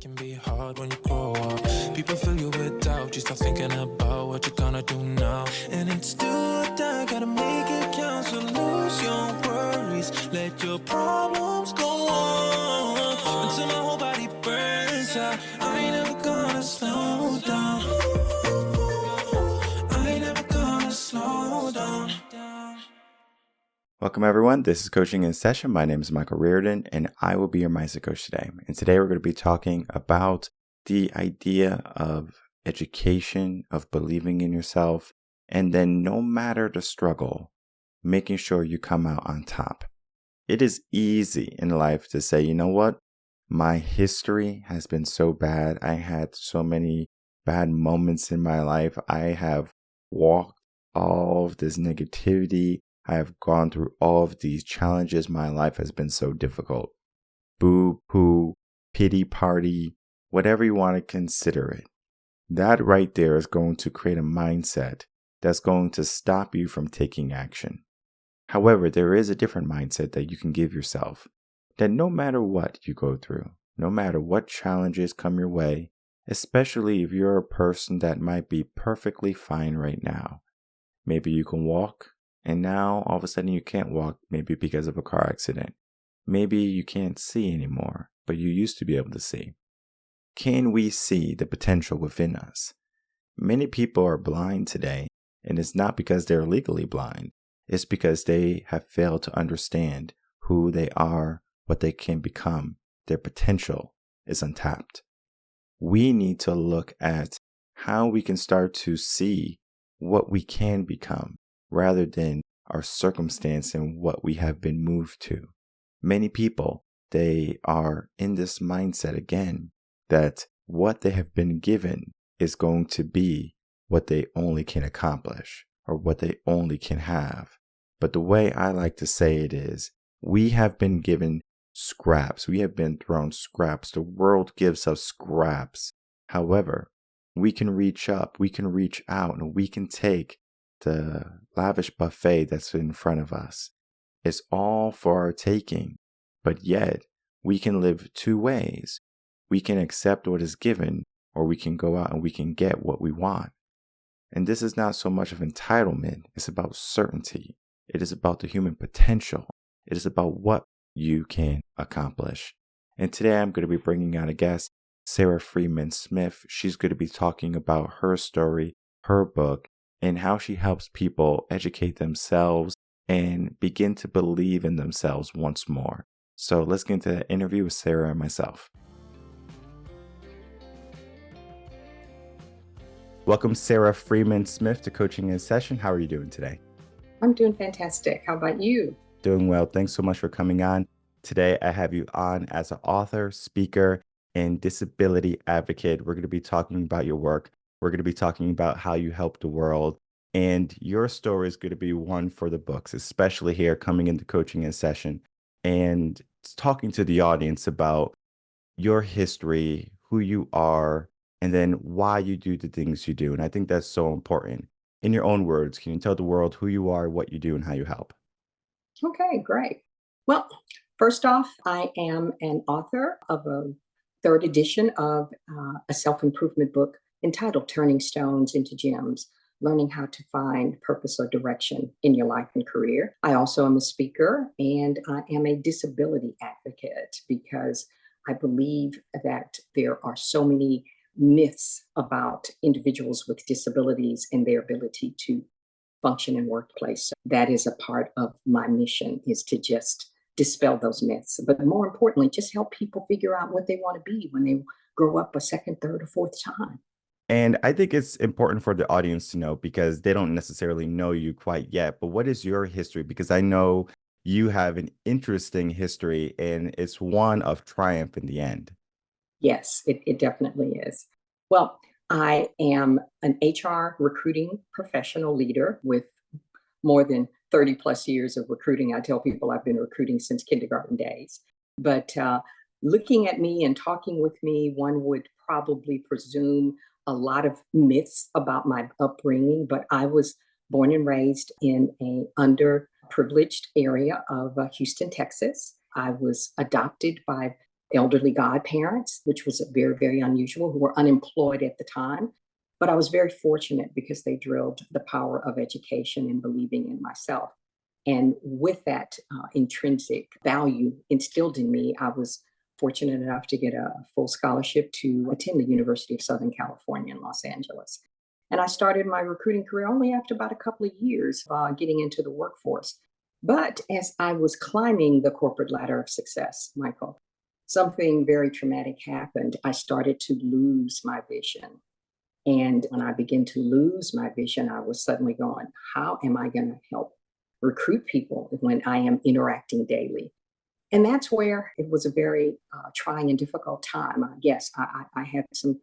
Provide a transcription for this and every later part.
Can be hard when you grow up. People fill you with doubt. You start thinking about what you're gonna do now. And it's do or die, gotta make it count. So lose your worries, let your problems go on until my whole body burns out. I ain't never gonna slow down. I ain't never gonna slow down. Welcome everyone, this is Coaching in Session. My name is Michael Rearden and I will be your mindset coach today. And today we're going to be talking about the idea of education, of believing in yourself, and then no matter the struggle, making sure you come out on top. It is easy in life to say, you know what? My history has been so bad. I had so many bad moments in my life. I have walked all of this negativity. I have gone through all of these challenges. My life has been so difficult. Boo, poo, pity party, whatever you want to consider it. That right there is going to create a mindset that's going to stop you from taking action. However, there is a different mindset that you can give yourself, that no matter what you go through, no matter what challenges come your way, especially if you're a person that might be perfectly fine right now. Maybe you can walk, and now all of a sudden you can't walk, maybe because of a car accident. Maybe you can't see anymore, but you used to be able to see. Can we see the potential within us? Many people are blind today, and it's not because they're legally blind. It's because they have failed to understand who they are, what they can become. Their potential is untapped. We need to look at how we can start to see what we can become, rather than our circumstance and what we have been moved to. Many people, they are in this mindset again, that what they have been given is going to be what they only can accomplish or what they only can have. But the way I like to say it is, we have been given scraps. We have been thrown scraps. The world gives us scraps. However, we can reach up, we can reach out, and we can take the lavish buffet that's in front of us. It's all for our taking, but yet we can live two ways. We can accept what is given, or we can go out and we can get what we want. And this is not so much of entitlement, it's about certainty. It is about the human potential. It is about what you can accomplish. And today I'm going to be bringing on a guest, Sara Freeman Smith. She's going to be talking about her story, her book, and how she helps people educate themselves and begin to believe in themselves once more. So let's get into the interview with Sara and myself. Welcome, Sara Freeman Smith, to Coaching in Session. How are you doing today? I'm doing fantastic. How about you? Doing well. Thanks so much for coming on. Today, I have you on as an author, speaker, and disability advocate. We're going to be talking about your work. We're going to be talking about how you help the world. And your story is going to be one for the books, especially here coming into Coaching in Session and talking to the audience about your history, who you are, and then why you do the things you do. And I think that's so important. In your own words, can you tell the world who you are, what you do, and how you help? Okay, great. Well, first off, I am an author of a third edition of a self-improvement book entitled Turning Stones into Gems, Learning How to Find Purpose or Direction in Your Life and Career. I also am a speaker, and I am a disability advocate because I believe that there are so many myths about individuals with disabilities and their ability to function in workplace. So that is a part of my mission, is to just dispel those myths. But more importantly, just help people figure out what they want to be when they grow up a second, third, or fourth time. And I think it's important for the audience to know, because they don't necessarily know you quite yet. But what is your history? Because I know you have an interesting history, and it's one of triumph in the end. Yes, it definitely is. Well, I am an HR recruiting professional leader with more than 30 plus years of recruiting. I tell people I've been recruiting since kindergarten days. But looking at me and talking with me, one would probably presume a lot of myths about my upbringing, but I was born and raised in a underprivileged area of Houston, Texas. I was adopted by elderly godparents, which was very, very unusual, who were unemployed at the time. But I was very fortunate because they drilled the power of education and believing in myself. And with that intrinsic value instilled in me, I was fortunate enough to get a full scholarship to attend the University of Southern California in Los Angeles. And I started my recruiting career only after about a couple of years getting into the workforce. But as I was climbing the corporate ladder of success, Michael, something very traumatic happened. I started to lose my vision. And when I began to lose my vision, I was suddenly going, how am I going to help recruit people when I am interacting daily? And that's where it was a very trying and difficult time. Yes, I had some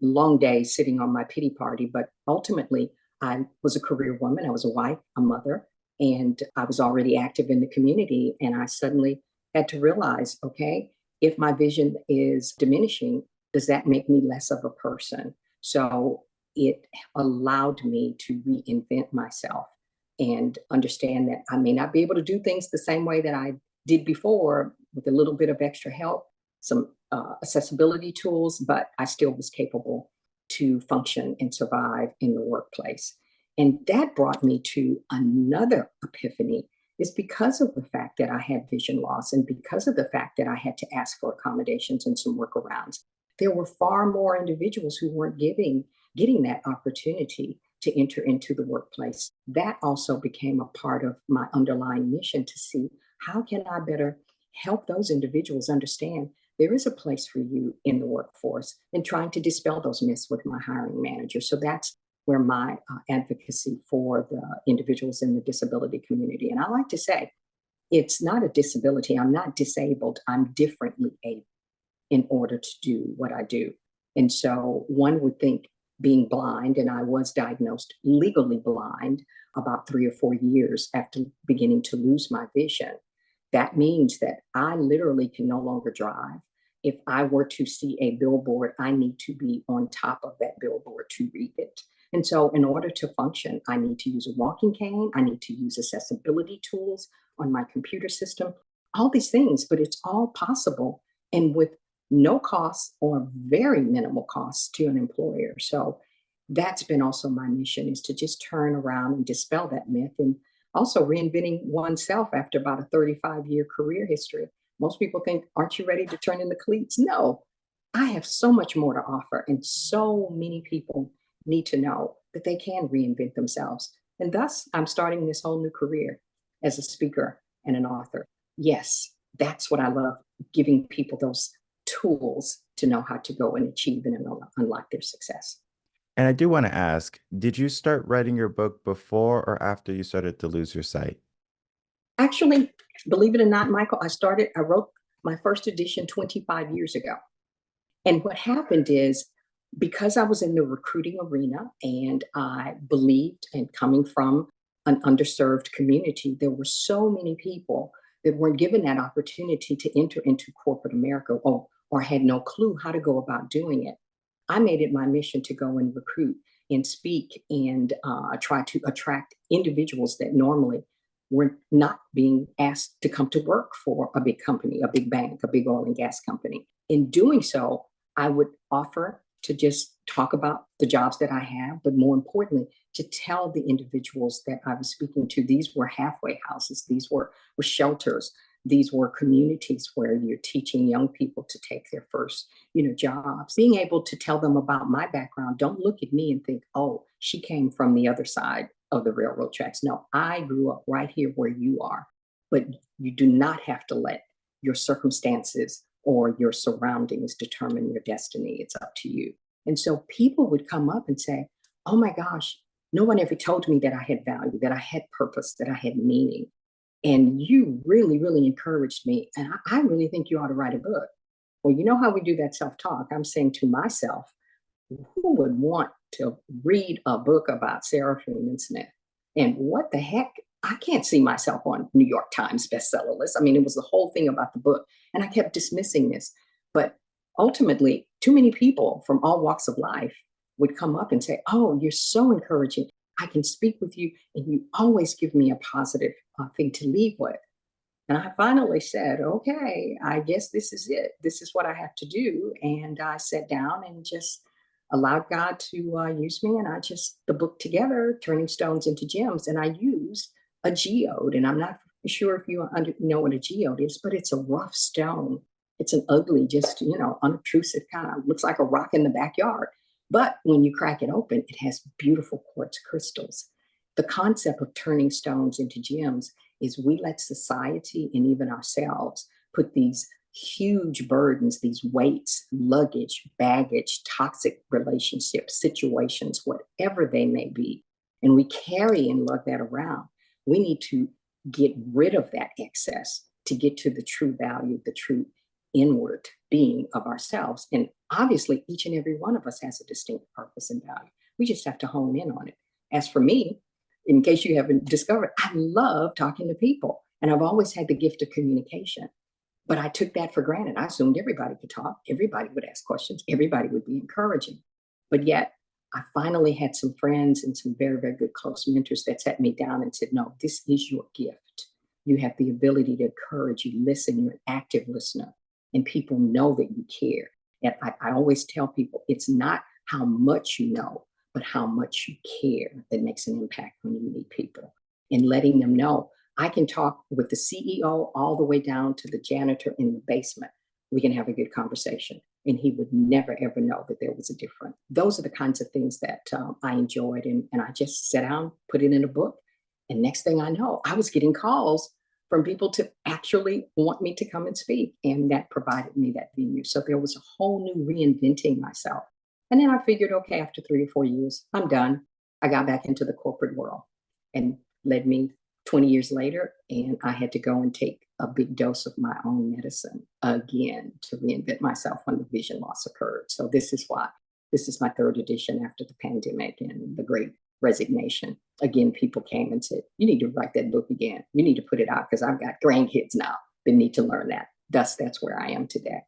long days sitting on my pity party, but ultimately I was a career woman. I was a wife, a mother, and I was already active in the community. And I suddenly had to realize, okay, if my vision is diminishing, does that make me less of a person? So it allowed me to reinvent myself and understand that I may not be able to do things the same way that I did before with a little bit of extra help, some accessibility tools, but I still was capable to function and survive in the workplace. And that brought me to another epiphany. Is because of the fact that I had vision loss and because of the fact that I had to ask for accommodations and some workarounds. There were far more individuals who weren't getting that opportunity to enter into the workplace. That also became a part of my underlying mission to see how can I better help those individuals understand there is a place for you in the workforce, and trying to dispel those myths with my hiring manager. So that's where my advocacy for the individuals in the disability community. And I like to say, it's not a disability. I'm not disabled. I'm differently able in order to do what I do. And so one would think being blind, and I was diagnosed legally blind about 3 or 4 years after beginning to lose my vision. That means that I literally can no longer drive. If I were to see a billboard, I need to be on top of that billboard to read it. And so in order to function, I need to use a walking cane. I need to use accessibility tools on my computer system, all these things, but it's all possible and with no cost or very minimal cost to an employer. So that's been also my mission, is to just turn around and dispel that myth, and also reinventing oneself after about a 35-year career history. Most people think, aren't you ready to turn in the cleats? No, I have so much more to offer. And so many people need to know that they can reinvent themselves. And thus, I'm starting this whole new career as a speaker and an author. Yes, that's what I love, giving people those tools to know how to go and achieve and unlock their success. And I do want to ask, did you start writing your book before or after you started to lose your sight? Actually, believe it or not, Michael, I wrote my first edition 25 years ago. And what happened is, because I was in the recruiting arena and I believed, and coming from an underserved community, there were so many people that weren't given that opportunity to enter into corporate America, or had no clue how to go about doing it. I made it my mission to go and recruit and speak and try to attract individuals that normally were not being asked to come to work for a big company, a big bank, a big oil and gas company. In doing so, I would offer to just talk about the jobs that I have, but more importantly, to tell the individuals that I was speaking to, these were halfway houses, these were shelters, these were communities where you're teaching young people to take their first, jobs. Being able to tell them about my background, don't look at me and think, oh, she came from the other side of the railroad tracks. No, I grew up right here where you are, but you do not have to let your circumstances or your surroundings determine your destiny. It's up to you. And so people would come up and say, oh my gosh, no one ever told me that I had value, that I had purpose, that I had meaning. And you really, really encouraged me. And I really think you ought to write a book. Well, you know how we do that self-talk. I'm saying to myself, who would want to read a book about Sara Freeman Smith? And what the heck? I can't see myself on New York Times bestseller list. I mean, it was the whole thing about the book. And I kept dismissing this. But ultimately, too many people from all walks of life would come up and say, oh, you're so encouraging. I can speak with you, and you always give me a positive thing to leave with. And I finally said, okay, I guess this is it. This is what I have to do. And I sat down and just allowed God to use me. And I just, the book together, Turning Stones into Gems. And I used a geode. And I'm not sure if you know what a geode is, but it's a rough stone. It's an ugly, just, unobtrusive kind of, looks like a rock in the backyard. But when you crack it open, it has beautiful quartz crystals. The concept of turning stones into gems is we let society and even ourselves put these huge burdens, these weights, luggage, baggage, toxic relationships, situations, whatever they may be, and we carry and lug that around. We need to get rid of that excess to get to the true value, the true inward being of ourselves. And obviously, each and every one of us has a distinct purpose and value. We just have to hone in on it. As for me, in case you haven't discovered, I love talking to people. And I've always had the gift of communication. But I took that for granted. I assumed everybody could talk, everybody would ask questions, everybody would be encouraging. But yet, I finally had some friends and some very, very good close mentors that sat me down and said, no, this is your gift. You have the ability to encourage, you listen, you're an active listener, and people know that you care. And I always tell people it's not how much you know, but how much you care that makes an impact when you meet people. And letting them know, I can talk with the CEO all the way down to the janitor in the basement. We can have a good conversation. And he would never, ever know that there was a difference. Those are the kinds of things that I enjoyed. And I just sat down, put it in a book. And next thing I know, I was getting calls from people to actually want me to come and speak. And that provided me that venue. So there was a whole new reinventing myself. And then I figured, okay, after 3 or 4 years, I'm done. I got back into the corporate world and led me 20 years later. And I had to go and take a big dose of my own medicine again to reinvent myself when the vision loss occurred. So this is why this is my third edition after the pandemic and the great resignation. Again, people came and said, you need to write that book again. You need to put it out because I've got grandkids now that need to learn that. Thus, that's where I am today.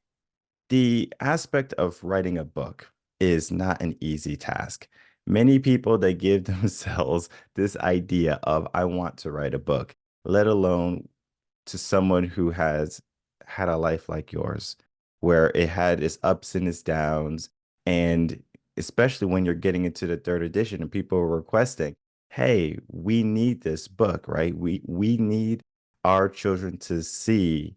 The aspect of writing a book is not an easy task. Many people, they give themselves this idea of, I want to write a book, let alone to someone who has had a life like yours, where it had its ups and its downs. And especially when you're getting into the third edition and people are requesting, hey, we need this book, right? We need our children to see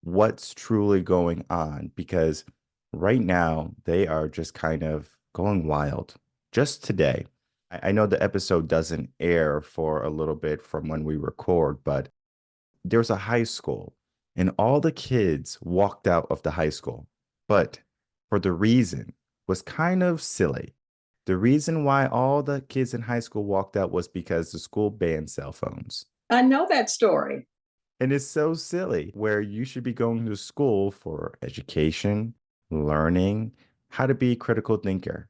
what's truly going on, because right now they are just kind of going wild. Just today, I know the episode doesn't air for a little bit from when we record, but there's a high school and all the kids walked out of the high school, but for the reason was kind of silly. The reason why all the kids in high school walked out was because the school banned cell phones. I know that story. And it's so silly, where you should be going to school for education, learning how to be a critical thinker,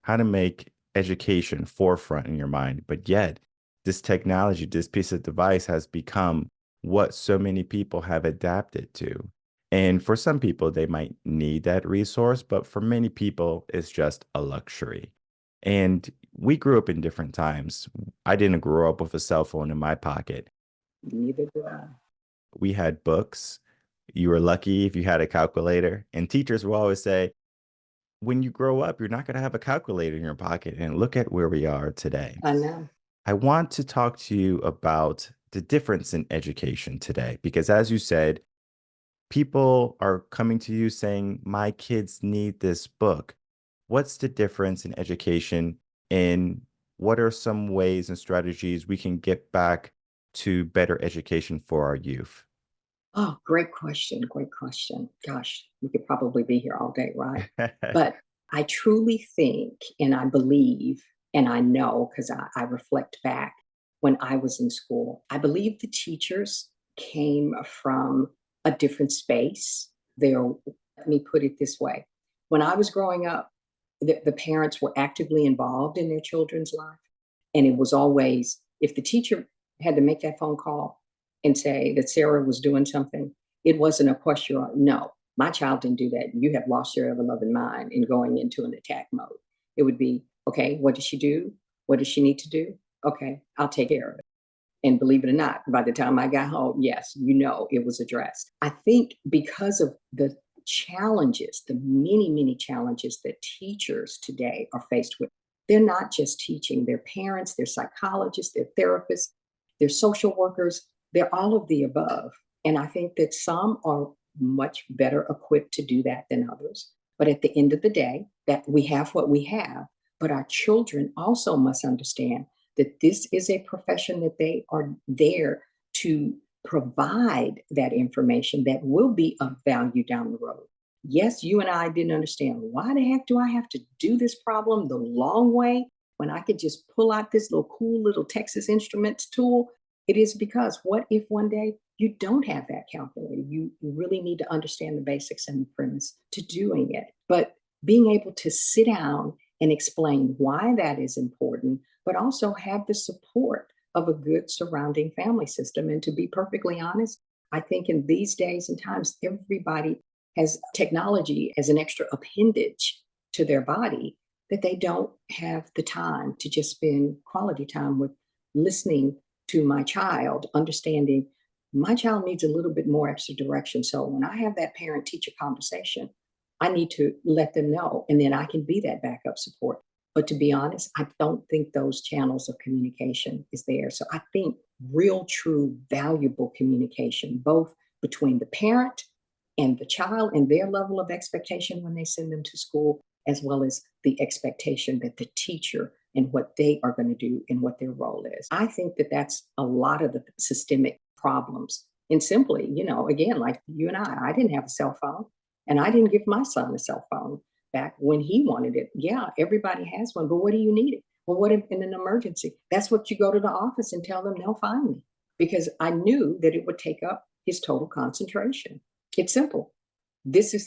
how to make education forefront in your mind. But yet, this technology, this piece of device has become what so many people have adapted to. And for some people, they might need that resource, but for many people, it's just a luxury. And we grew up in different times. I didn't grow up with a cell phone in my pocket. Neither do I. We had books. You were lucky if you had a calculator. And teachers will always say, when you grow up, you're not going to have a calculator in your pocket. And look at where we are today. I know. I want to talk to you about the difference in education today, because as you said, people are coming to you saying, my kids need this book. What's the difference in education, and what are some ways and strategies we can get back to better education for our youth? Oh, great question. Great question. Gosh, we could probably be here all day, right? But I truly think, and I believe, and I know because I reflect back when I was in school, I believe the teachers came from a different space. Let me put it this way. When I was growing up, the parents were actively involved in their children's life. And it was always, if the teacher had to make that phone call and say that Sarah was doing something, it wasn't a question. No, my child didn't do that. You have lost your ever loving mind in going into an attack mode. It would be, okay, what does she do? What does she need to do? Okay, I'll take care of it. And believe it or not, by the time I got home, yes, it was addressed. I think because of the challenges, the many, many challenges that teachers today are faced with, they're not just teaching, they're parents, they're psychologists, they're therapists, they're social workers, they're all of the above. And I think that some are much better equipped to do that than others. But at the end of the day, that we have what we have. But our children also must understand that this is a profession that they are there to provide that information that will be of value down the road. Yes, you and I didn't understand why the heck do I have to do this problem the long way when I could just pull out this little cool little Texas Instruments tool. It is because what if one day you don't have that calculator? You really need to understand the basics and the premise to doing it. But being able to sit down and explain why that is important, but also have the support of a good surrounding family system. And to be perfectly honest, I think in these days and times, everybody has technology as an extra appendage to their body that they don't have the time to just spend quality time with listening to my child, understanding my child needs a little bit more extra direction. So when I have that parent teacher conversation, I need to let them know, and then I can be that backup support. But to be honest, I don't think those channels of communication is there. So I think real, true, valuable communication, both between the parent and the child and their level of expectation when they send them to school, as well as the expectation that the teacher and what they are going to do and what their role is. I think that that's a lot of the systemic problems. And simply, again, like you and I didn't have a cell phone. And I didn't give my son a cell phone back when he wanted it. Yeah, everybody has one, but what do you need it? Well, what if in an emergency? That's what you go to the office and tell them they'll find me, because I knew that it would take up his total concentration. It's simple.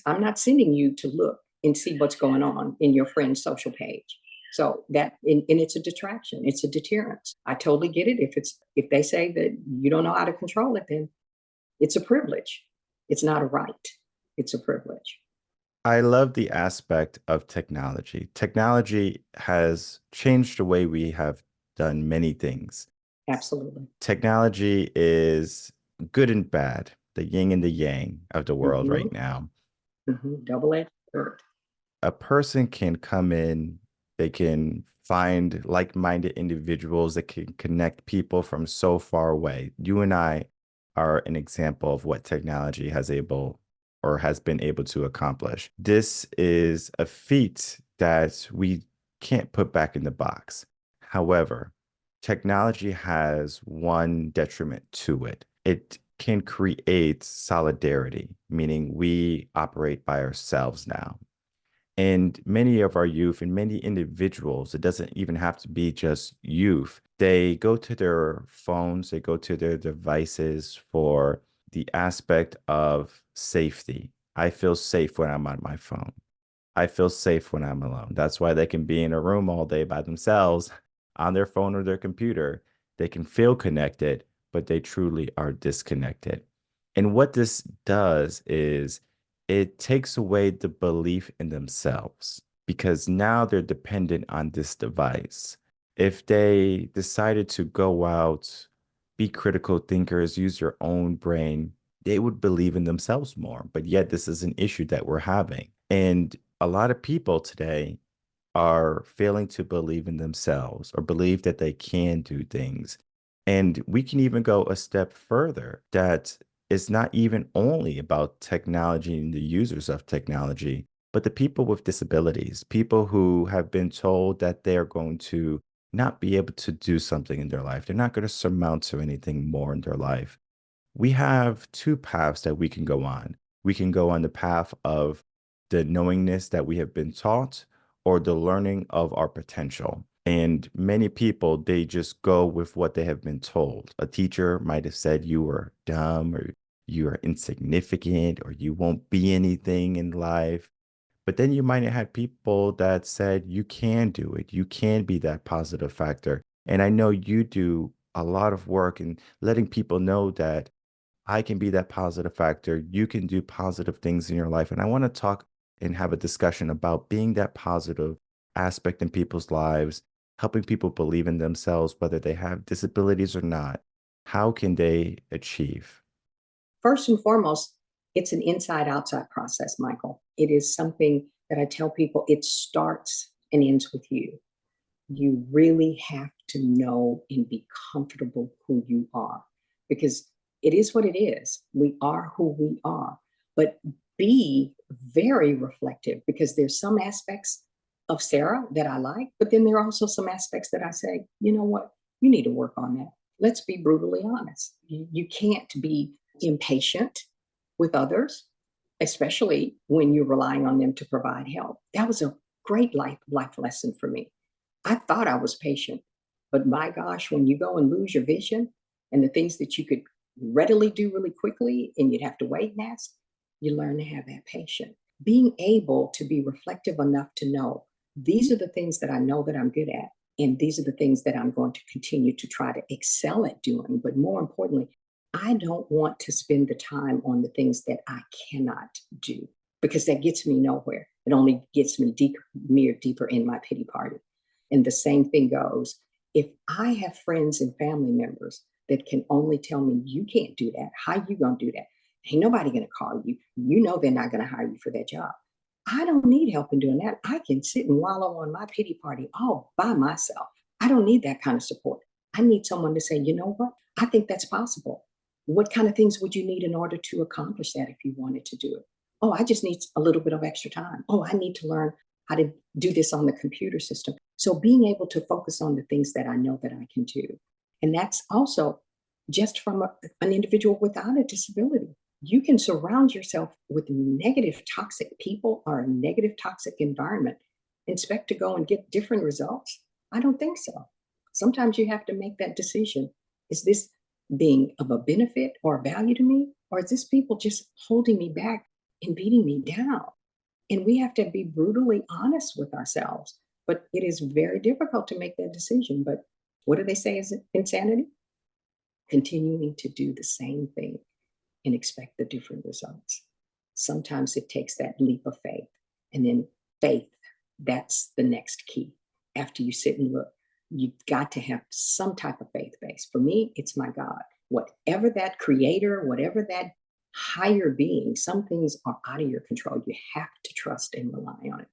I'm not sending you to look and see what's going on in your friend's social page. So and it's a detraction. It's a deterrence. I totally get it. If they say that you don't know how to control it, then it's a privilege. It's not a right. It's a privilege. I love the aspect of technology. Technology has changed the way we have done many things. Absolutely. Technology is good and bad, the yin and the yang of the world right Mm-hmm. now. Mm-hmm. Double-edged sword. A person can come in, they can find like-minded individuals that can connect people from so far away. You and I are an example of what technology has been able to accomplish. This is a feat that we can't put back in the box. However, technology has one detriment to it. It can create solidarity, meaning we operate by ourselves now. And many of our youth and many individuals, it doesn't even have to be just youth, they go to their phones, they go to their devices for the aspect of safety. I feel safe when I'm on my phone. I feel safe when I'm alone. That's why they can be in a room all day by themselves on their phone or their computer. They can feel connected, but they truly are disconnected. And what this does is it takes away the belief in themselves because now they're dependent on this device. If they decided to go out, be critical thinkers, use your own brain, they would believe in themselves more. But yet, this is an issue that we're having. And a lot of people today are failing to believe in themselves or believe that they can do things. And we can even go a step further that it's not even only about technology and the users of technology, but the people with disabilities, people who have been told that they are going to not be able to do something in their life. They're not going to surmount to anything more in their life. We have two paths that we can go on. We can go on the path of the knowingness that we have been taught or the learning of our potential. And many people, they just go with what they have been told. A teacher might have said you were dumb or you are insignificant or you won't be anything in life. But then you might have had people that said you can do it. You can be that positive factor. And I know you do a lot of work in letting people know that I can be that positive factor. You can do positive things in your life. And I want to talk and have a discussion about being that positive aspect in people's lives, helping people believe in themselves, whether they have disabilities or not. how can they achieve? First and foremost, it's an inside outside process, Michael. It is something that I tell people it starts and ends with you. You really have to know and be comfortable who you are because it is what it is. We are who we are, but be very reflective because there's some aspects of Sarah that I like, but then there are also some aspects that I say, you know what, you need to work on that. Let's be brutally honest. You can't be impatient with others, especially when you're relying on them to provide help. That was a great life lesson for me. I thought I was patient, but my gosh, when you go and lose your vision and the things that you could readily do really quickly and you'd have to wait and ask, you learn to have that patience. Being able to be reflective enough to know these are the things that I know that I'm good at, and these are the things that I'm going to continue to try to excel at doing. But more importantly, I don't want to spend the time on the things that I cannot do because that gets me nowhere. It only gets me deeper in my pity party. And the same thing goes if I have friends and family members that can only tell me, you can't do that. How you going to do that? Ain't nobody going to call you. You know they're not going to hire you for that job. I don't need help in doing that. I can sit and wallow on my pity party all by myself. I don't need that kind of support. I need someone to say, you know what? I think that's possible. What kind of things would you need in order to accomplish that if you wanted to do it? Oh, I just need a little bit of extra time. Oh, I need to learn how to do this on the computer system. So being able to focus on the things that I know that I can do. And that's also just from an individual without a disability. You can surround yourself with negative, toxic people or a negative, toxic environment, expect to go and get different results. I don't think so. Sometimes you have to make that decision. Is this being of a benefit or value to me? Or is this people just holding me back and beating me down? And we have to be brutally honest with ourselves. But it is very difficult to make that decision. But what do they say is insanity? Continuing to do the same thing and expect the different results. Sometimes it takes that leap of faith. And then faith, that's the next key. After you sit and look, you've got to have some type of faith base. For me, it's my God. Whatever that creator, whatever that higher being, some things are out of your control. You have to trust and rely on it.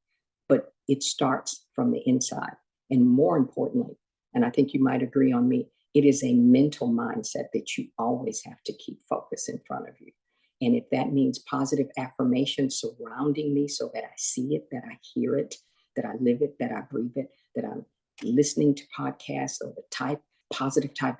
But it starts from the inside. And more importantly, and I think you might agree on me, it is a mental mindset that you always have to keep focus in front of you. And if that means positive affirmation surrounding me so that I see it, that I hear it, that I live it, that I breathe it, that I'm listening to podcasts or the positive type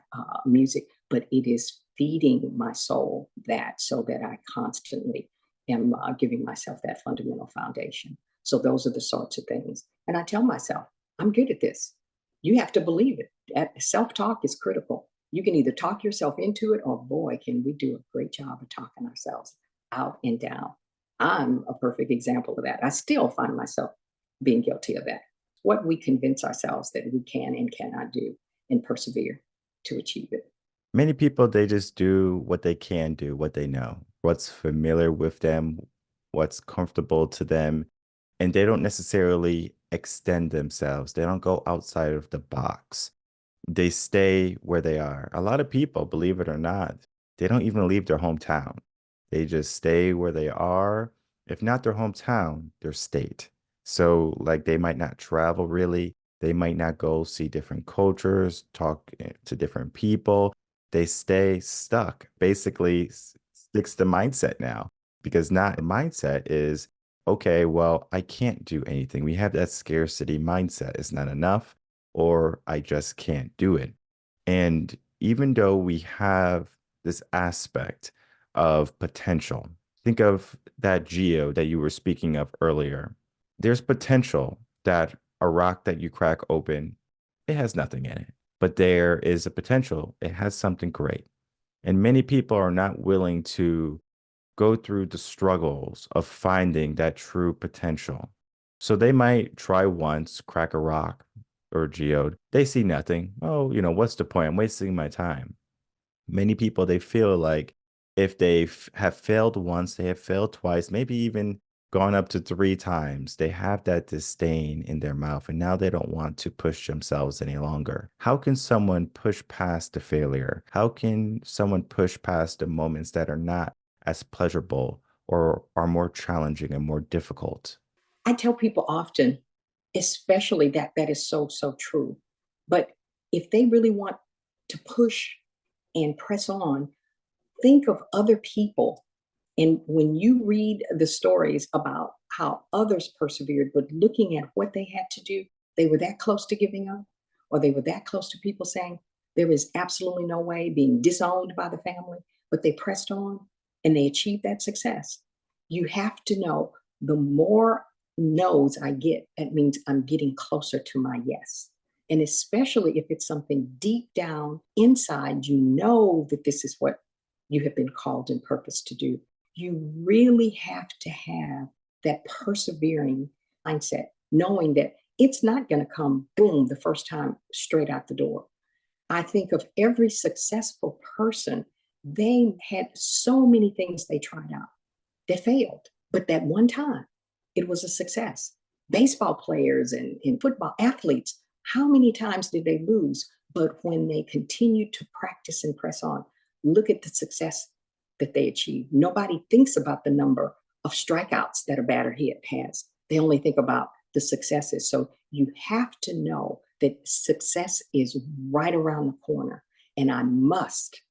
music, but it is feeding my soul that so that I constantly am giving myself that fundamental foundation. So those are the sorts of things. And I tell myself, I'm good at this. You have to believe it. Self-talk is critical. You can either talk yourself into it or boy, can we do a great job of talking ourselves out and down. I'm a perfect example of that. I still find myself being guilty of that. What we convince ourselves that we can and cannot do and persevere to achieve it. Many people, they just do what they can do, what they know, what's familiar with them, what's comfortable to them, and they don't necessarily extend themselves. They don't go outside of the box. They stay where they are. A lot of people, believe it or not, they don't even leave their hometown. They just stay where they are. If not their hometown, their state. So, like, they might not travel really. They might not go see different cultures, talk to different people. They stay stuck. Basically, sticks the mindset now because now the mindset is, okay, well, I can't do anything. We have that scarcity mindset. It's not enough, or I just can't do it. And even though we have this aspect of potential, think of that geo that you were speaking of earlier. There's potential that a rock that you crack open, it has nothing in it, but there is a potential. It has something great. And many people are not willing to go through the struggles of finding that true potential. So they might try once, crack a rock or a geode. They see nothing. Oh, what's the point? I'm wasting my time. Many people, they feel like if they have failed once, they have failed twice, maybe even gone up to 3 times. They have that disdain in their mouth, and now they don't want to push themselves any longer. How can someone push past the failure? How can someone push past the moments that are not as pleasurable or are more challenging and more difficult? I tell people often, especially that is so, so true. But if they really want to push and press on, think of other people. And when you read the stories about how others persevered, but looking at what they had to do, they were that close to giving up, or they were that close to people saying there is absolutely no way, being disowned by the family, but they pressed on and they achieved that success. You have to know, the more no's I get, that means I'm getting closer to my yes. And especially if it's something deep down inside, you know that this is what you have been called and purposed to do. You really have to have that persevering mindset, knowing that it's not going to come boom the first time straight out the door. I think of every successful person, they had so many things they tried out that failed, but that one time it was a success. Baseball players and football athletes, how many times did they lose? But when they continued to practice and press on, look at the success that they achieved. Nobody thinks about the number of strikeouts that a batter hit has. They only think about the successes. So you have to know that success is right around the corner. And I must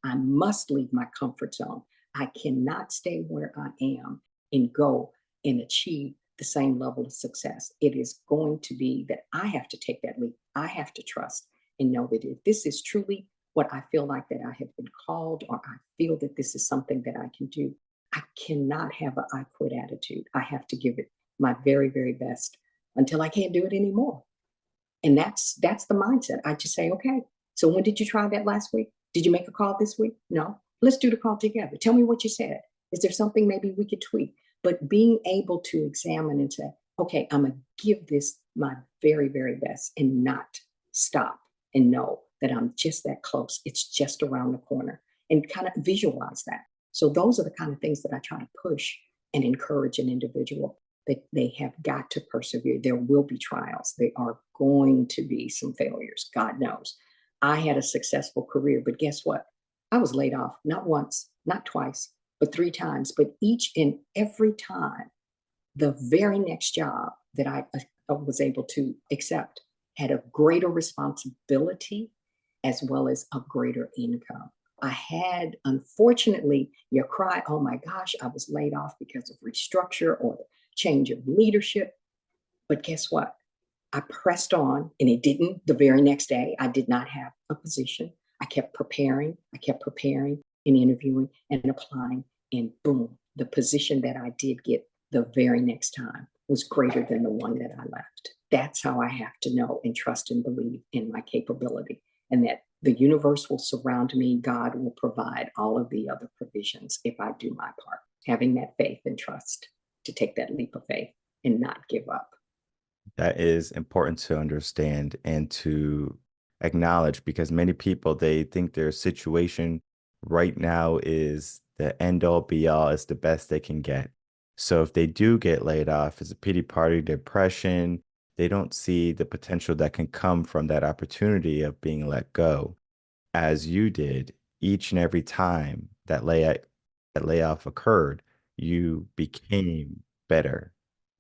leave my comfort zone. I cannot stay where I am and go and achieve the same level of success. It is going to be that I have to take that leap. I have to trust and know that if this is truly what I feel like that I have been called, or I feel that this is something that I can do, I cannot have an I quit attitude. I have to give it my very, very best until I can't do it anymore. And that's the mindset. I just say, okay, so when did you try that last week? Did you make a call this week? No. Let's do the call together. Tell me what you said. Is there something maybe we could tweak? But being able to examine and say, okay, I'm going to give this my very, very best and not stop and know that I'm just that close. It's just around the corner, and kind of visualize that. So those are the kind of things that I try to push and encourage an individual, that they have got to persevere. There will be trials. There are going to be some failures. God knows. I had a successful career, but guess what? I was laid off, not once, not twice, but 3 times. But each and every time, the very next job that I was able to accept had a greater responsibility as well as a greater income. I had, unfortunately, you cry, oh my gosh, I was laid off because of restructure or the change of leadership. But guess what? I pressed on, and it didn't, the very next day, I did not have a position. I kept preparing and interviewing and applying, and boom, the position that I did get the very next time was greater than the one that I left. That's how I have to know and trust and believe in my capability, and that the universe will surround me. God will provide all of the other provisions if I do my part. Having that faith and trust to take that leap of faith and not give up. That is important to understand and to acknowledge, because many people, they think their situation right now is the end all be all, is the best they can get. So if they do get laid off, it's a pity party, depression. They don't see the potential that can come from that opportunity of being let go. As you did, each and every time that layoff occurred, you became better,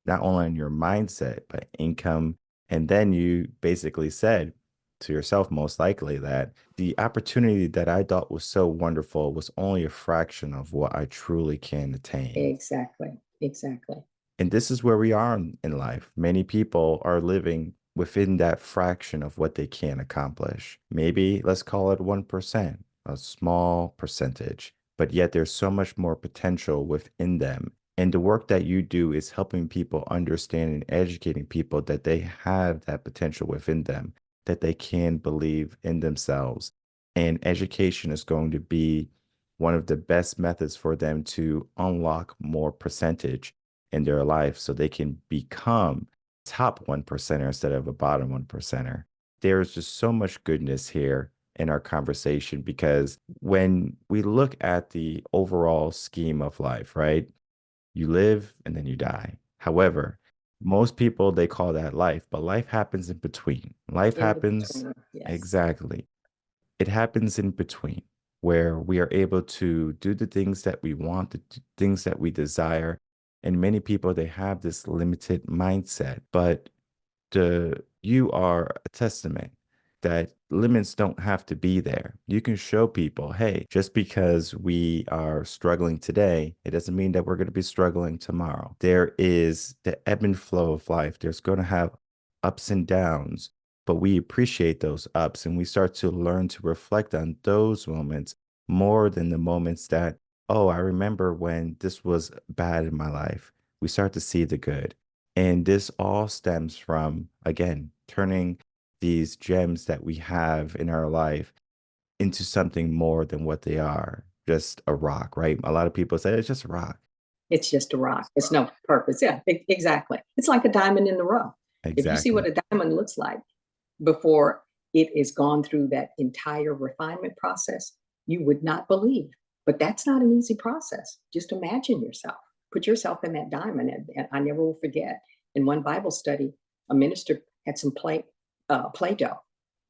not only in your mindset, but income. And then you basically said to yourself, most likely, that the opportunity that I thought was so wonderful was only a fraction of what I truly can attain. Exactly. Exactly. And this is where we are in life. Many people are living within that fraction of what they can accomplish. Maybe let's call it 1%, a small percentage, but yet there's so much more potential within them. And the work that you do is helping people understand and educating people that they have that potential within them, that they can believe in themselves. And education is going to be one of the best methods for them to unlock more percentage in their life so they can become top 1%er instead of a bottom 1%er. There's just so much goodness here in our conversation, because when we look at the overall scheme of life, right? You live and then you die. However, most people, they call that life, but life happens in between. Life In happens between. Yes. exactly. It happens in between where we are able to do the things that we want, the things that we desire. And many people, they have this limited mindset, but you are a testament that limits don't have to be there. You can show people, hey, just because we are struggling today, it doesn't mean that we're going to be struggling tomorrow. There is the ebb and flow of life. There's going to have ups and downs, but we appreciate those ups and we start to learn to reflect on those moments more than the moments that, oh, I remember when this was bad in my life. We start to see the good. And this all stems from, again, turning these gems that we have in our life into something more than what they are, just a rock, right? A lot of people say it's just a rock. It's just a rock. It's no purpose. Yeah, exactly. It's like a diamond in the rough. If you see what Exactly. a diamond looks like before it is gone through that entire refinement process, you would not believe. But that's not an easy process. Just imagine yourself. Put yourself in that diamond. And I never will forget, in one Bible study, a minister had some Play-Doh.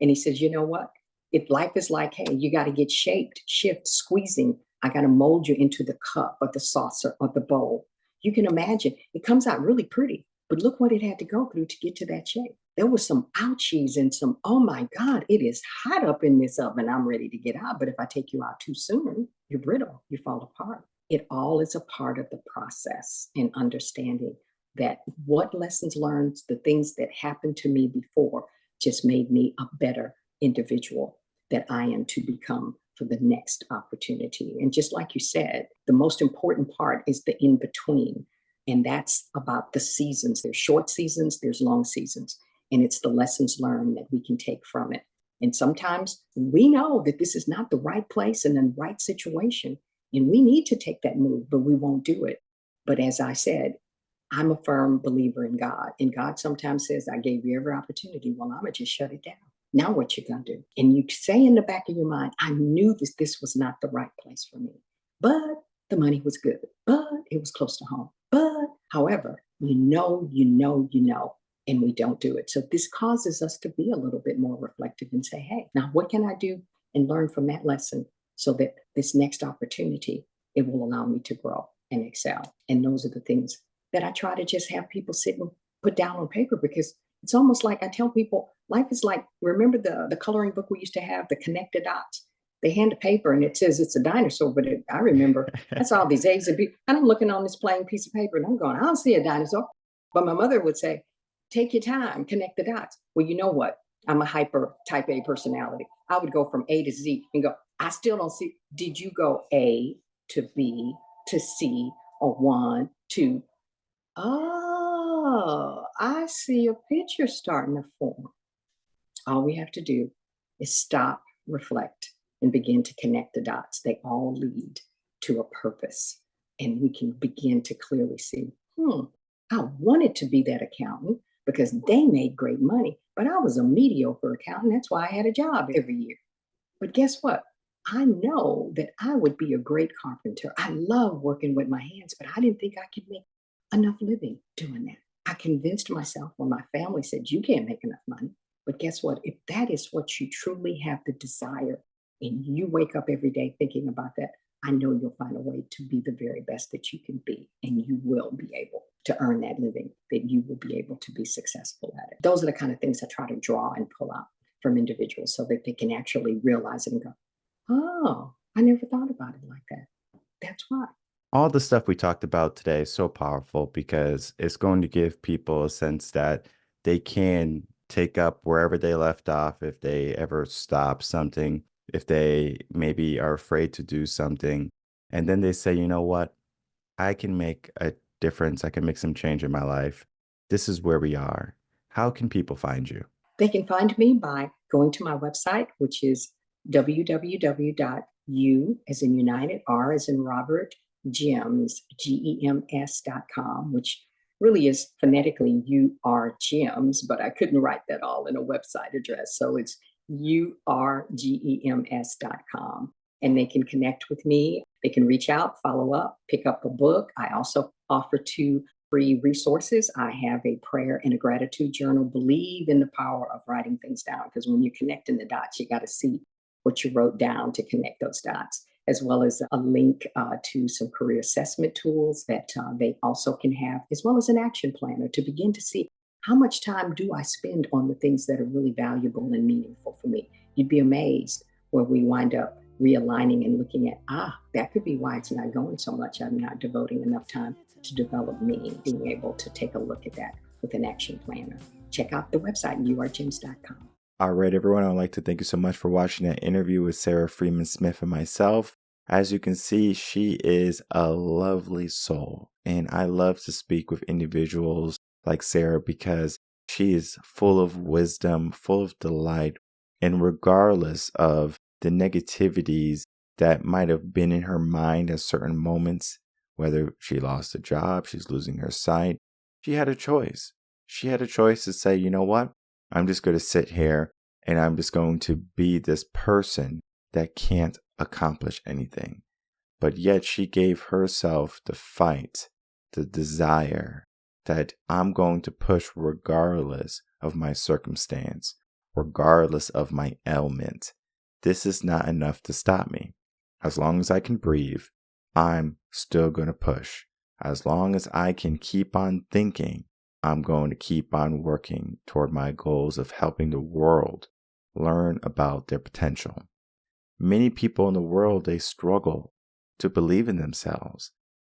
And he says, you know what? If life is like, hey, you got to get shaped, shift, squeezing. I got to mold you into the cup or the saucer or the bowl. You can imagine it comes out really pretty, but look what it had to go through to get to that shape. There was some ouchies and some, oh my God, it is hot up in this oven. I'm ready to get out. But if I take you out too soon, you're brittle, you fall apart. It all is a part of the process and understanding that what lessons learned, the things that happened to me before just made me a better individual that I am to become for the next opportunity. And just like you said, the most important part is the in between. And that's about the seasons. There's short seasons, there's long seasons. And it's the lessons learned that we can take from it. And sometimes we know that this is not the right place and the right situation. And we need to take that move, but we won't do it. But as I said, I'm a firm believer in God. And God sometimes says, I gave you every opportunity. Well, I'm going to just shut it down. Now what you going to do? And you say in the back of your mind, I knew this was not the right place for me. But the money was good. But it was close to home. But however, you know, and we don't do it. So this causes us to be a little bit more reflective and say, hey, now what can I do and learn from that lesson so that this next opportunity, it will allow me to grow and excel. And those are the things that I try to just have people sit and put down on paper, because it's almost like I tell people, life is like, remember the coloring book we used to have, the connect the dots? They hand a paper and it says it's a dinosaur, but I remember that's all these A's and B's. And I'm looking on this plain piece of paper and I'm going, I don't see a dinosaur. But my mother would say, take your time, connect the dots. Well, you know what? I'm a hyper type A personality. I would go from A to Z and go, I still don't see. Did you go A to B to C or 1, 2? Oh, I see a picture starting to form. All we have to do is stop, reflect, and begin to connect the dots. They all lead to a purpose. And we can begin to clearly see, I wanted to be that accountant because they made great money, but I was a mediocre accountant. That's why I had a job every year. But guess what? I know that I would be a great carpenter. I love working with my hands, but I didn't think I could make enough living doing that. I convinced myself when my family said, you can't make enough money. But guess what? If that is what you truly have the desire and you wake up every day thinking about that, I know you'll find a way to be the very best that you can be. And you will be able to earn that living, that you will be able to be successful at it. Those are the kind of things I try to draw and pull out from individuals so that they can actually realize it and go, oh, I never thought about it like that. That's why. All the stuff we talked about today is so powerful because it's going to give people a sense that they can take up wherever they left off if they ever stop something, if they maybe are afraid to do something. And then they say, you know what? I can make a difference. I can make some change in my life. This is where we are. How can people find you? They can find me by going to my website, which is www.u as in United, R as in Robert, gems, GEMS.com, which really is phonetically UR gems, but I couldn't write that all in a website address. So it's URGEMS.com. And they can connect with me. They can reach out, follow up, pick up a book. I also offer to free resources. I have a prayer and a gratitude journal. Believe in the power of writing things down, because when you're connecting the dots, you got to see what you wrote down to connect those dots, as well as a link to some career assessment tools that they also can have, as well as an action planner to begin to see how much time do I spend on the things that are really valuable and meaningful for me. You'd be amazed where we wind up realigning and looking at, that could be why it's not going so much. I'm not devoting enough time to develop me, being able to take a look at that with an action planner. Check out the website, yourgems.com. All right, everyone, I'd like to thank you so much for watching that interview with Sara Freeman Smith and myself. As you can see, she is a lovely soul, and I love to speak with individuals like Sara because she is full of wisdom, full of delight, and regardless of the negativities that might have been in her mind at certain moments, whether she lost a job, she's losing her sight, she had a choice. She had a choice to say, you know what? I'm just going to sit here and I'm just going to be this person that can't accomplish anything. But yet she gave herself the fight, the desire that I'm going to push regardless of my circumstance, regardless of my ailment. This is not enough to stop me. As long as I can breathe, I'm still going to push. As long as I can keep on thinking, I'm going to keep on working toward my goals of helping the world learn about their potential. Many people in the world, they struggle to believe in themselves.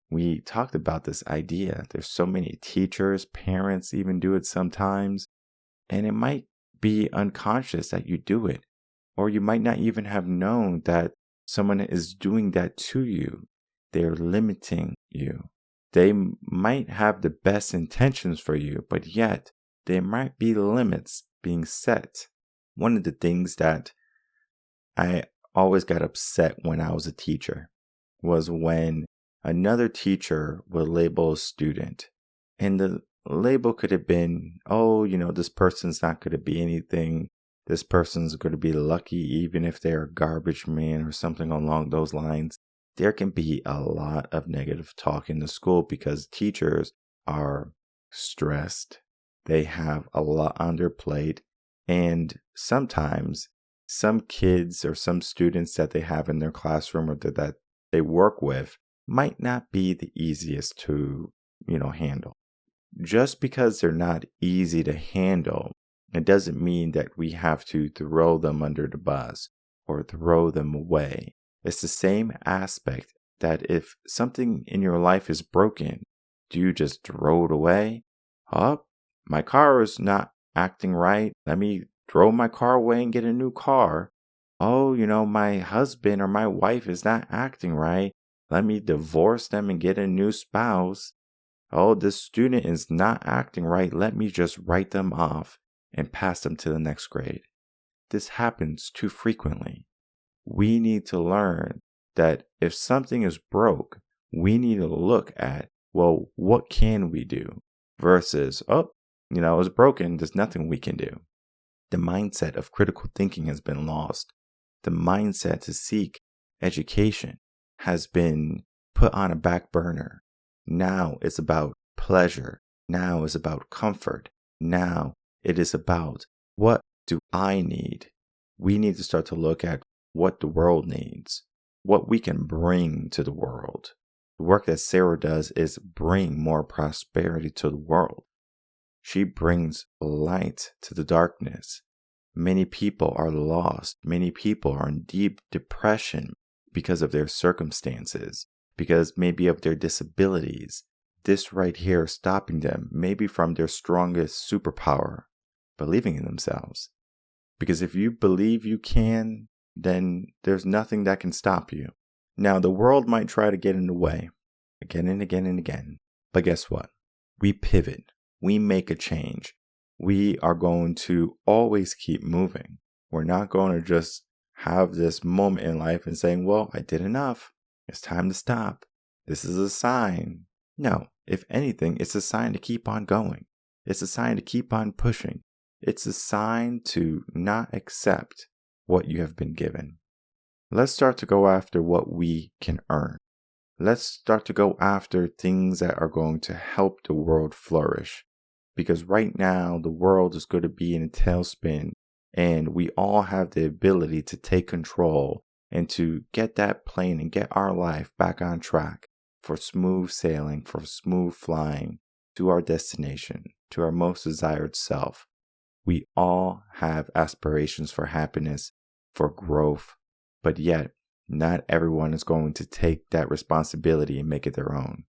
We talked about this idea. There's so many teachers, parents even do it sometimes, and it might be unconscious that you do it, or you might not even have known that someone is doing that to you. They're limiting you. They might have the best intentions for you, but yet there might be limits being set. One of the things that I always got upset when I was a teacher was when another teacher would label a student. And the label could have been, this person's not going to be anything. This person's going to be lucky even if they're a garbage man or something along those lines. There can be a lot of negative talk in the school because teachers are stressed. They have a lot on their plate. And sometimes some kids or some students that they have in their classroom or that they work with might not be the easiest to, handle. Just because they're not easy to handle, it doesn't mean that we have to throw them under the bus or throw them away. It's the same aspect that if something in your life is broken, do you just throw it away? My car is not acting right. Let me throw my car away and get a new car. My husband or my wife is not acting right. Let me divorce them and get a new spouse. This student is not acting right. Let me just write them off and pass them to the next grade. This happens too frequently. We need to learn that if something is broke, we need to look at, what can we do? Versus, it's broken, there's nothing we can do. The mindset of critical thinking has been lost. The mindset to seek education has been put on a back burner. Now it's about pleasure. Now it's about comfort. Now it is about, what do I need? We need to start to look at what the world needs, what we can bring to the world. The work that Sara does is bring more prosperity to the world. She brings light to the darkness. Many people are lost. Many people are in deep depression because of their circumstances, because maybe of their disabilities. This right here is stopping them, maybe from their strongest superpower, believing in themselves. Because if you believe you can, then there's nothing that can stop you. Now, the world might try to get in the way again and again and again. But guess what? We pivot. We make a change. We are going to always keep moving. We're not going to just have this moment in life and saying, I did enough. It's time to stop. This is a sign. No, if anything, it's a sign to keep on going. It's a sign to keep on pushing. It's a sign to not accept what you have been given. Let's start to go after what we can earn. Let's start to go after things that are going to help the world flourish. Because right now, the world is going to be in a tailspin, and we all have the ability to take control and to get that plane and get our life back on track for smooth sailing, for smooth flying to our destination, to our most desired self. We all have aspirations for happiness, for growth, but yet not everyone is going to take that responsibility and make it their own.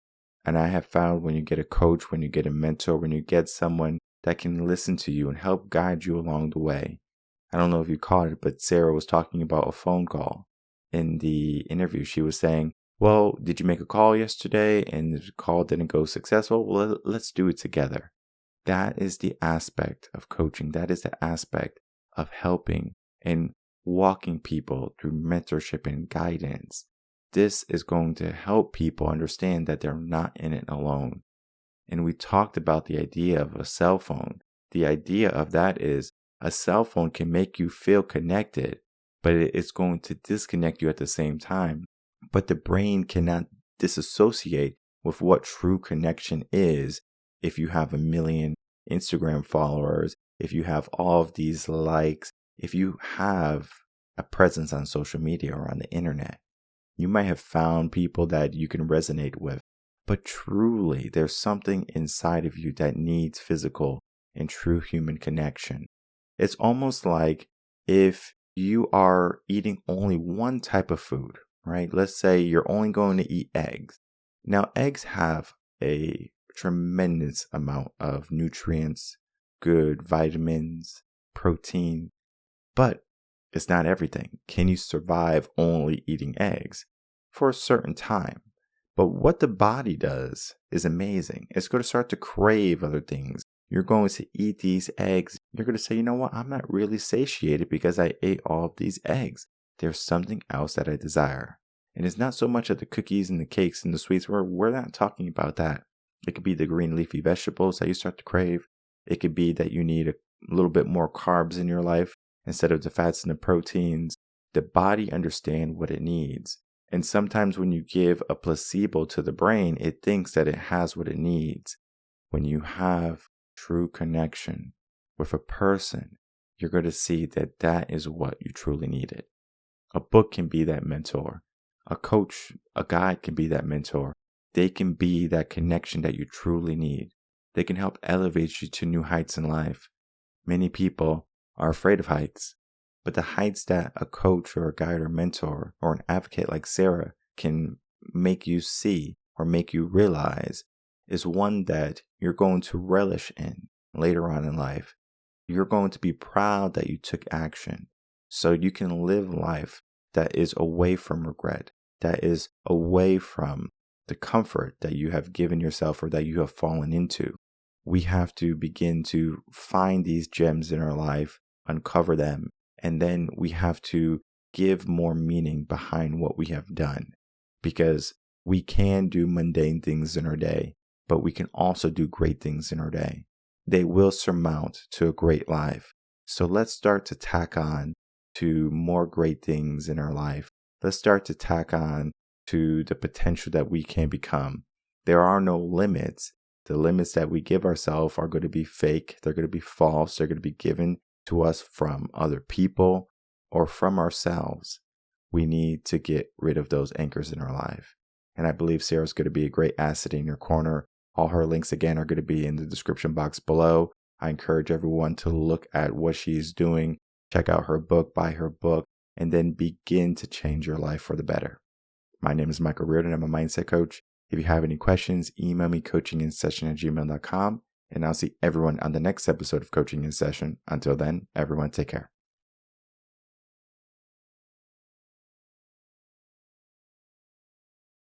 And I have found when you get a coach, when you get a mentor, when you get someone that can listen to you and help guide you along the way. I don't know if you caught it, but Sara was talking about a phone call. In the interview, she was saying, well, did you make a call yesterday and the call didn't go successful? Well, let's do it together. That is the aspect of coaching. That is the aspect of helping and walking people through mentorship and guidance. This is going to help people understand that they're not in it alone. And we talked about the idea of a cell phone. The idea of that is a cell phone can make you feel connected, but it's going to disconnect you at the same time. But the brain cannot disassociate with what true connection is if you have 1 million Instagram followers, if you have all of these likes, if you have a presence on social media or on the internet. You might have found people that you can resonate with, but truly there's something inside of you that needs physical and true human connection. It's almost like if you are eating only one type of food, right? Let's say you're only going to eat eggs. Now, eggs have a tremendous amount of nutrients, good vitamins, protein, but it's not everything. Can you survive only eating eggs for a certain time? But what the body does is amazing. It's going to start to crave other things. You're going to eat these eggs. You're going to say, you know what? I'm not really satiated because I ate all of these eggs. There's something else that I desire. And it's not so much of the cookies and the cakes and the sweets. We're not talking about that. It could be the green leafy vegetables that you start to crave. It could be that you need a little bit more carbs in your life instead of the fats and the proteins. The body understands what it needs. And sometimes when you give a placebo to the brain, it thinks that it has what it needs. When you have true connection with a person, you're going to see that that is what you truly needed. A book can be that mentor. A coach, a guide can be that mentor. They can be that connection that you truly need. They can help elevate you to new heights in life. Many people are afraid of heights, but the heights that a coach or a guide or mentor or an advocate like Sara can make you see or make you realize is one that you're going to relish in later on in life. You're going to be proud that you took action so you can live life that is away from regret, that is away from the comfort that you have given yourself or that you have fallen into. We have to begin to find these gems in our life, uncover them, and then we have to give more meaning behind what we have done. Because we can do mundane things in our day, but we can also do great things in our day. They will surmount to a great life. So let's start to tack on to more great things in our life. Let's start to tack on to the potential that we can become. There are no limits. The limits that we give ourselves are going to be fake. They're going to be false. They're going to be given to us from other people or from ourselves. We need to get rid of those anchors in our life. And I believe Sara's going to be a great asset in your corner. All her links, again, are going to be in the description box below. I encourage everyone to look at what she's doing, check out her book, buy her book, and then begin to change your life for the better. My name is Michael Rearden. I'm a mindset coach. If you have any questions, email me coachinginsession@gmail.com, and I'll see everyone on the next episode of Coaching in Session. Until then, everyone take care.